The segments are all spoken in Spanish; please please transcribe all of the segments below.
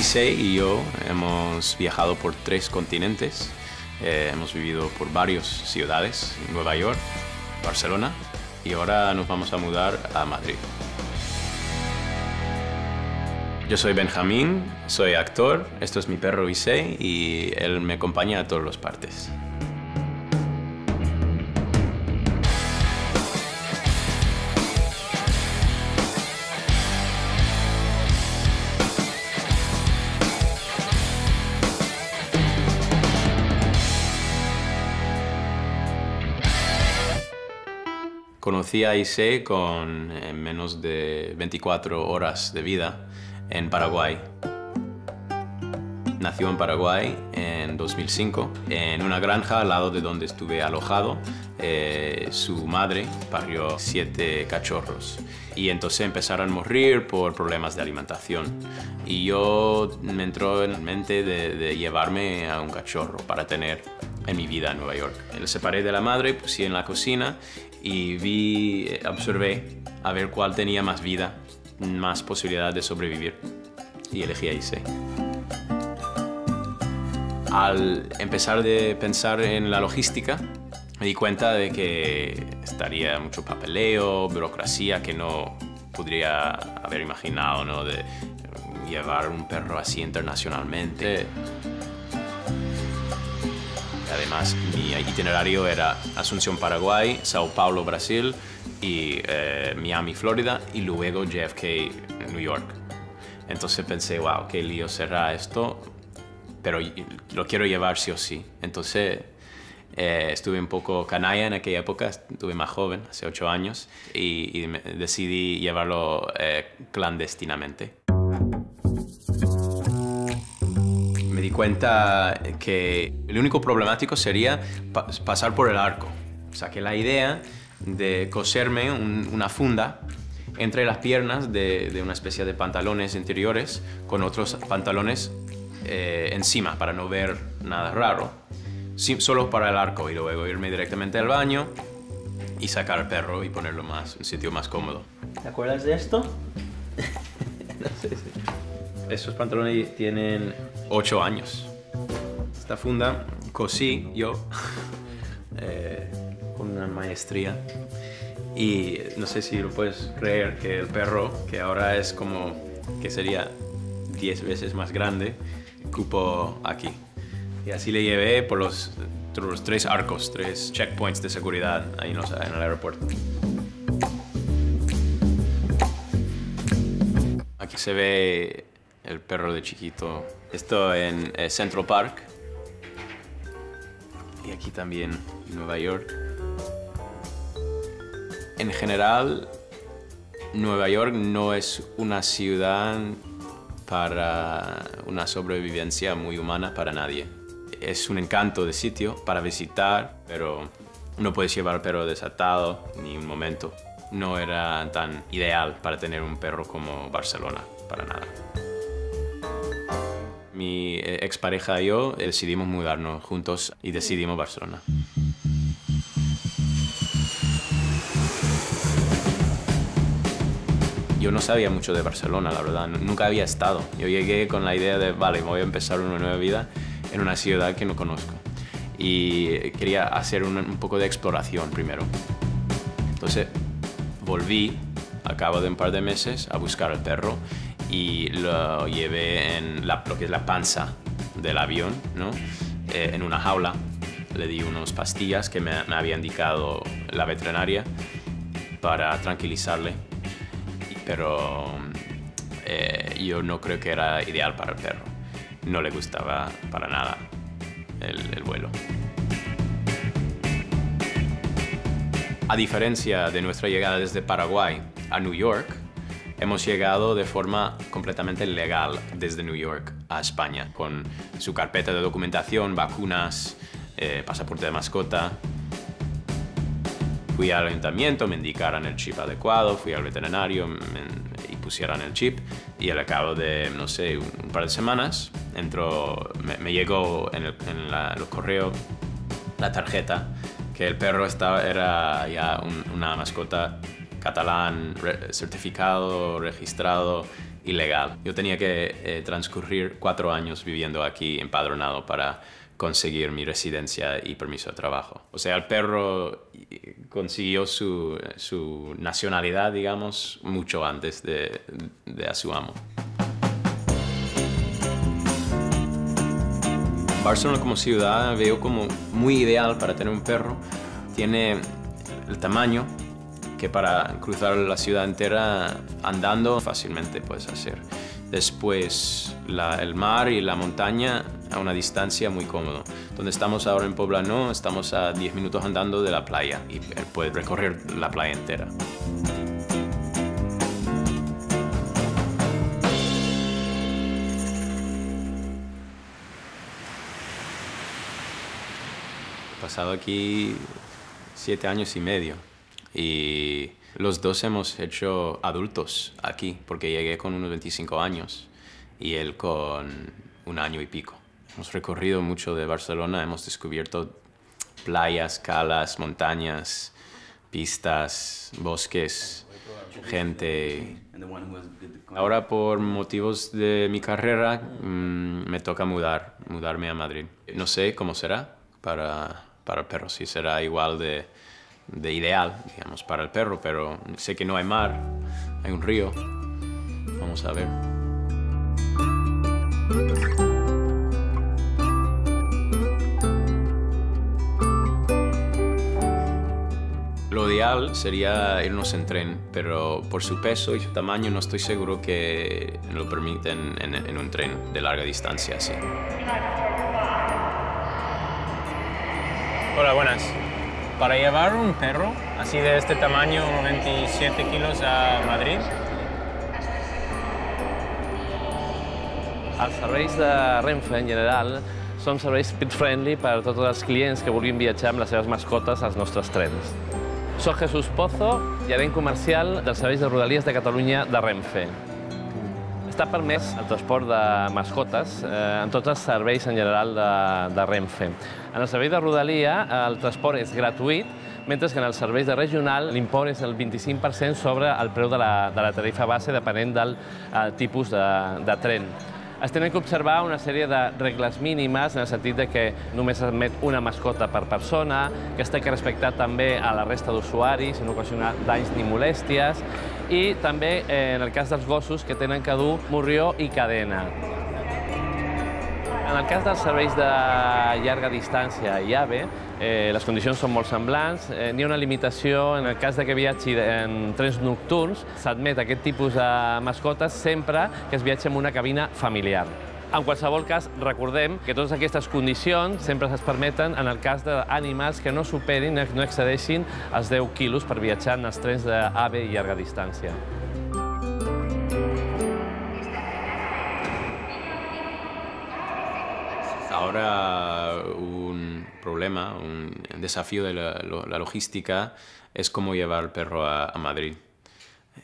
Issei y yo hemos viajado por 3 continentes. Hemos vivido por varias ciudades, Nueva York, Barcelona, y ahora nos vamos a mudar a Madrid. Yo soy Benjamín, soy actor, esto es mi perro Issei y él me acompaña a todas las partes. Conocí a Issei con menos de 24 horas de vida en Paraguay. Nació en Paraguay en 2005, en una granja al lado de donde estuve alojado. Su madre parió 7 cachorros y entonces empezaron a morir por problemas de alimentación. Y yo me entró en mente de llevarme a un cachorro para tener en mi vida en Nueva York. Me separé de la madre, puse en la cocina y observé a ver cuál tenía más vida, más posibilidad de sobrevivir, y elegí a Issei. Al empezar a pensar en la logística, me di cuenta de que estaría mucho papeleo, burocracia que no podría haber imaginado, ¿no? De llevar un perro así internacionalmente. Además, mi itinerario era Asunción, Paraguay, Sao Paulo, Brasil, y Miami, Florida, y luego JFK, New York. Entonces pensé, wow, qué lío será esto, pero lo quiero llevar sí o sí. Entonces estuve un poco canalla en aquella época, estuve más joven, hace 8 años, y decidí llevarlo clandestinamente. Me di cuenta que el único problemático sería pasar por el arco. Saqué la idea de coserme una funda entre las piernas de una especie de pantalones interiores con otros pantalones encima para no ver nada raro, solo para el arco, y luego irme directamente al baño y sacar al perro y ponerlo en un sitio más cómodo. ¿Te acuerdas de esto? No sé si... Estos pantalones tienen 8 años. Esta funda cosí yo con una maestría. Y no sé si lo puedes creer que el perro, que ahora es como que sería 10 veces más grande, cupo aquí. Y así le llevé por los 3 arcos, 3 checkpoints de seguridad ahí en el aeropuerto. Aquí se ve el perro de chiquito. Esto en Central Park. Y aquí también Nueva York. En general, Nueva York no es una ciudad para una sobrevivencia muy humana para nadie. Es un encanto de sitio para visitar, pero no puedes llevar al perro desatado ni un momento. No era tan ideal para tener un perro como Barcelona, para nada. Mi expareja y yo decidimos mudarnos juntos y decidimos Barcelona. Yo no sabía mucho de Barcelona, la verdad, nunca había estado. Yo llegué con la idea de, vale, voy a empezar una nueva vida en una ciudad que no conozco. Y quería hacer un poco de exploración primero. Entonces volví, al cabo de un par de meses, a buscar al perro y lo llevé en lo que es la panza del avión, ¿no? En una jaula. Le di unas pastillas que me había indicado la veterinaria para tranquilizarle. Pero yo no creo que era ideal para el perro. No le gustaba para nada el vuelo. A diferencia de nuestra llegada desde Paraguay a New York, hemos llegado de forma completamente legal desde New York a España, con su carpeta de documentación, vacunas, pasaporte de mascota. Fui al ayuntamiento, me indicaron el chip adecuado, fui al veterinario y pusieron el chip, y al cabo de, no sé, un par de semanas me llegó en los correos la tarjeta que el perro era ya una mascota catalán, certificado, registrado y legal. Yo tenía que transcurrir 4 años viviendo aquí empadronado para conseguir mi residencia y permiso de trabajo. O sea, el perro consiguió su nacionalidad, digamos, mucho antes de a su amo. Barcelona como ciudad veo como muy ideal para tener un perro. Tiene el tamaño que para cruzar la ciudad entera andando fácilmente puedes hacer. Después el mar y la montaña a una distancia muy cómodo. Donde estamos ahora en Poblenou, estamos a 10 minutos andando de la playa y puedes recorrer la playa entera. He pasado aquí 7 años y medio y los dos hemos hecho adultos aquí porque llegué con unos 25 años y él con 1 año y pico. Hemos recorrido mucho de Barcelona, hemos descubierto playas, calas, montañas, pistas, bosques, gente. Ahora por motivos de mi carrera me toca mudarme a Madrid. No sé cómo será para el perro, si será igual de ideal, digamos, para el perro, pero sé que no hay mar, hay un río. Vamos a ver. Lo ideal sería irnos en tren, pero por su peso y su tamaño no estoy seguro que lo permiten en un tren de larga distancia así. Hola, buenas. Para llevar un perro así de este tamaño, 27 kilos, a Madrid. Els serveis de Renfe, en general, són serveis pet-friendly per a tots els clients que vulguin viatjar amb les seves mascotes als nostres trens. Soc Jesús Pozo, gerent comercial dels serveis de Rodalies de Catalunya de Renfe. Està permès el transport de mascotes en tots els serveis en general de Renfe. En el servei de Rodalia el transport és gratuït, mentre que en els serveis de regional l'import és el 25% sobre el preu de la tarifa base depenent del tipus de tren. Es tenen que observar una sèrie de regles mínimes en el sentit que només s'admet una mascota per persona, que es té que respectar també a la resta d'usuaris i no ocasionar danys ni molèsties, i també en el cas dels gossos que tenen que dur morrió i cadena. En el cas dels serveis de llarga distància i AVE, les condicions són molt semblants. N'hi ha una limitació en el cas que viatgi en trens nocturns. S'admet aquest tipus de mascotes sempre que es viatgi en una cabina familiar. En qualsevol cas, recordem que totes aquestes condicions sempre es permeten en el cas d'animals que no superin, no excedeixin els 10 quilos per viatjar en els trens d'AVE i llarga distància. Ahora un problema, un desafío de la logística es cómo llevar el perro a Madrid.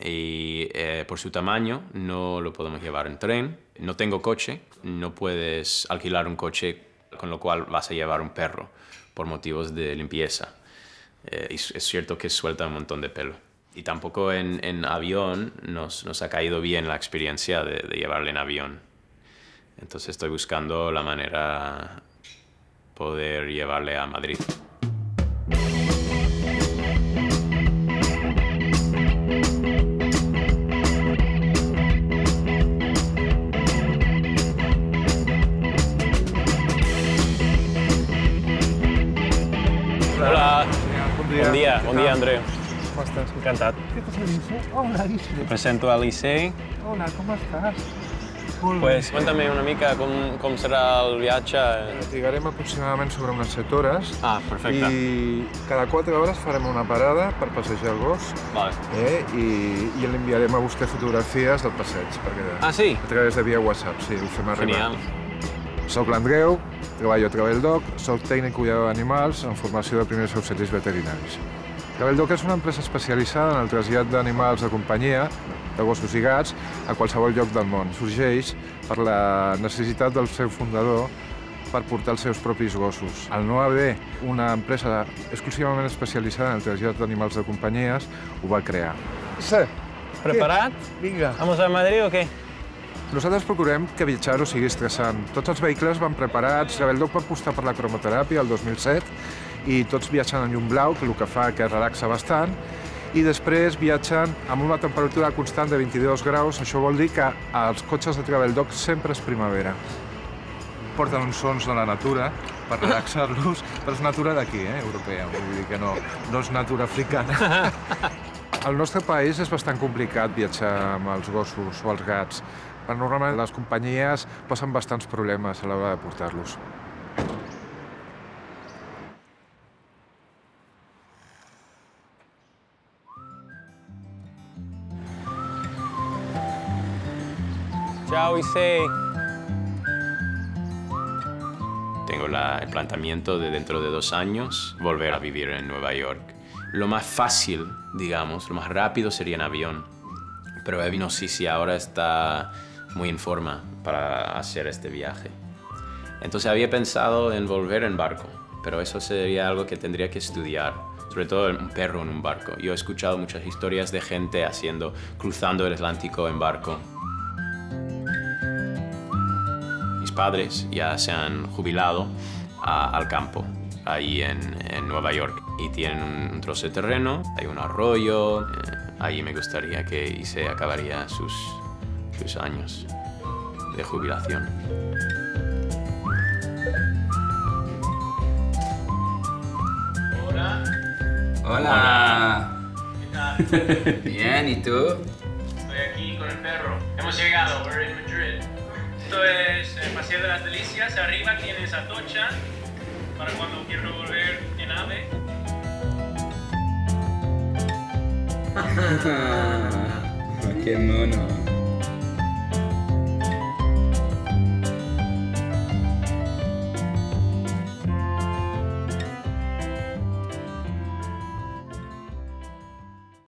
Y por su tamaño no lo podemos llevar en tren. No tengo coche, no puedes alquilar un coche con lo cual vas a llevar un perro por motivos de limpieza. Es cierto que suelta un montón de pelo. Y tampoco en avión nos ha caído bien la experiencia de llevarle en avión. Entonces estoy buscando la manera de poder llevarle a Madrid. Hola. Bon dia, Andreu. Com estàs? Encantat. Què passa, Alice? Hola, Alice. Me presento a Alice. Hola, com estàs? Molt Pues bé. cuéntame una mica com serà el viatge. Trigarem aproximadament sobre unes 7 hores. Ah, perfecte. I cada 4 hores farem una parada per passejar el gos. Vale. I l'enviarem a vostè fotografies del passeig. Ah, sí? A través de via WhatsApp, sí, ho fem arribar. Genial. Soc l'Andreu, treballo a Traveldoc, soc tècnic cuidador d'animals en formació de primers auxilis veterinaris. Traveldoc és una empresa especialitzada en el trasllat d'animals de companyia, de gossos i gats, a qualsevol lloc del món. Sorgeix per la necessitat del seu fundador per portar els seus propis gossos. Al no haver una empresa exclusivament especialitzada en el trasllat d'animals de companyies, ho va crear. Sí. Preparat? Vinga. ¿Vamos a Madrid o qué? Nosaltres procurem que viatjar no sigui estressant. Tots els vehicles van preparats, Travel Dog va apostar per la cromoteràpia el 2007 i tots viatgen en llum blau, que el que fa que relaxa bastant, i després viatgen amb una temperatura constant de 22 graus. Això vol dir que els cotxes de Travel Dog sempre és primavera. Porten uns sons de la natura per relaxar-los, però és natura d'aquí, europea, vull dir que no és natura africana. Al nostre país és bastant complicat viatjar amb els gossos o els gats. Normalment les companyies passen bastants problemes a l'hora de portar-los. Chao, Issei. Tengo el planteamiento de dentro de 2 años volver a vivir en Nueva York. Lo más fácil, digamos, lo más rápido sería en avión. Pero Evi no sé si ahora está muy en forma para hacer este viaje. Entonces había pensado en volver en barco, pero eso sería algo que tendría que estudiar, sobre todo un perro en un barco. Yo he escuchado muchas historias de gente cruzando el Atlántico en barco. Mis padres ya se han jubilado al campo, ahí en Nueva York, y tienen un trozo de terreno, hay un arroyo. Ahí me gustaría que Issei acabaría sus años de jubilación. Hola. Hola. ¿Qué tal? Bien, ¿y tú? Estoy aquí con el perro. Hemos llegado, we're in Madrid. Esto es el Paseo de las Delicias. Arriba tienes Atocha para cuando quiero volver en AVE. ¡Qué mono!